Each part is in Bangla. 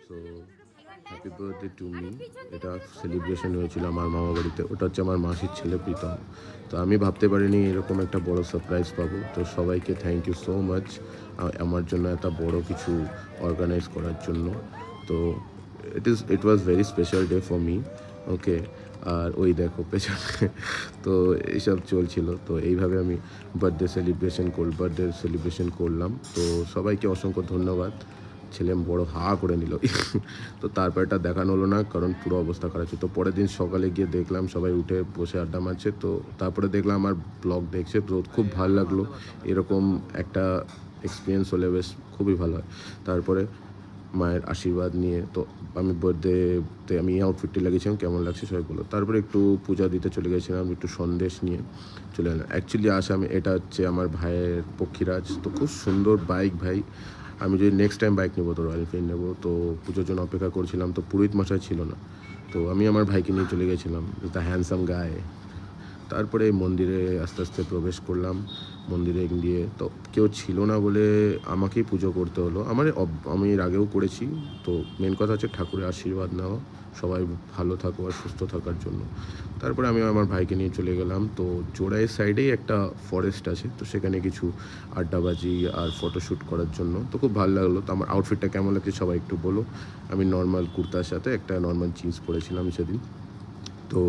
So happy birthday to me. এটা সেলিব্রেশন হয়েছিল আমার মামা বাড়িতে। ওটা হচ্ছে আমার মাসির ছেলে প্রীতম। তো আমি ভাবতে পারিনি এরকম একটা বড় সারপ্রাইজ পাবো। তো সবাইকে থ্যাংক ইউ সো মাচ আমার জন্য এত বড় কিছু অর্গানাইজ করার জন্য। তো it was very special day for me. Okay, আর ওই দেখো পেছনে তো এইসব চলছিল। তো এইভাবে আমি বার্থডে সেলিব্রেশন করলাম। তো সবাইকে অসংখ্য ধন্যবাদ। ছেলে বড় হা করে নিল তো তারপর এটা দেখানো হলো না, কারণ পুরো অবস্থা খারাপ ছিল। তো পরের দিন সকালে গিয়ে দেখলাম সবাই উঠে বসে আড্ডা মারছে। তো তারপরে দেখলাম আমার ব্লগ দেখছে, তো খুব ভালো লাগলো। এরকম একটা এক্সপিরিয়েন্স হলে বেশ খুবই ভালো হয়। তারপরে মায়ের আশীর্বাদ নিয়ে তো আমি বার্থডেতে আমি এই আউটফিটটি লাগিয়েছিলাম, কেমন লাগছে সবাই বলো। তারপরে একটু পূজা দিতে চলে গেছিলাম, একটু সন্দেশ নিয়ে চলে এলাম। অ্যাকচুয়ালি আসামে এটা হচ্ছে আমার ভাইয়ের পক্ষীরাজ। তো খুব সুন্দর বাইক ভাই। আমি যদি নেক্সট টাইম বাইক নেবো তো রয়্যাল এনফিল্ড নেবো। তো পুজোর জন্য অপেক্ষা করছিলাম, তো পুরোহিত মশাই ছিল না। তো আমি আমার ভাইকে নিয়ে চলে গেছিলাম, দ্য হ্যান্ডসাম গায়ে। তারপরে মন্দিরে আস্তে আস্তে প্রবেশ করলাম। মন্দিরে গিয়ে তো কেউ ছিল না বলে আমাকেই পুজো করতে হলো। আমি এর আগেও করেছি। তো মেন কথা হচ্ছে ঠাকুরের আশীর্বাদ নেওয়া, সবাই ভালো থাকো আর সুস্থ থাকার জন্য। তারপরে আমি আমার ভাইকে নিয়ে চলে গেলাম। তো জোড়াইয়ের সাইডেই একটা ফরেস্ট আছে, তো সেখানে কিছু আড্ডাবাজি আর ফটোশ্যুট করার জন্য। তো খুব ভালো লাগলো। তো আমার আউটফিটটা কেমন লাগছে সবাই একটু বলো। আমি নর্মাল কুর্তার সাথে একটা নর্মাল জিন্স পরেছিলাম সেদিন। তো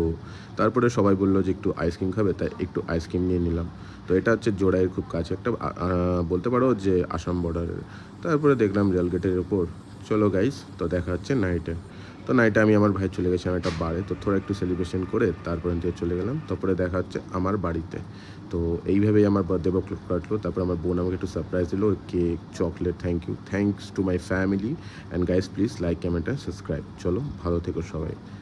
তারপরে সবাই বললো যে একটু আইসক্রিম খাবে, তাই একটু আইসক্রিম নিয়ে নিলাম। তো এটা হচ্ছে জোড়াইয়ের খুব কাছে একটা বলতে পারো যে আসাম বর্ডারের। তারপরে দেখলাম রেলগেটের ওপর। চলো গাইস, তো দেখা হচ্ছে নাইটে। তো নাইটে আমি আমার ভাই চলে গেছিলাম একটা বারে। তো থোড়া একটু সেলিব্রেশন করে তারপরে দিয়ে চলে গেলাম। তারপরে দেখা হচ্ছে আমার বাড়িতে। তো এইভাবেই আমার বার্থডে কাটলো। তারপর আমার বোন আমাকে একটু সারপ্রাইজ দিল, cake, chocolate. Thanks to my family and guys please like, comment and subscribe. চলো ভালো থেকো সবাই।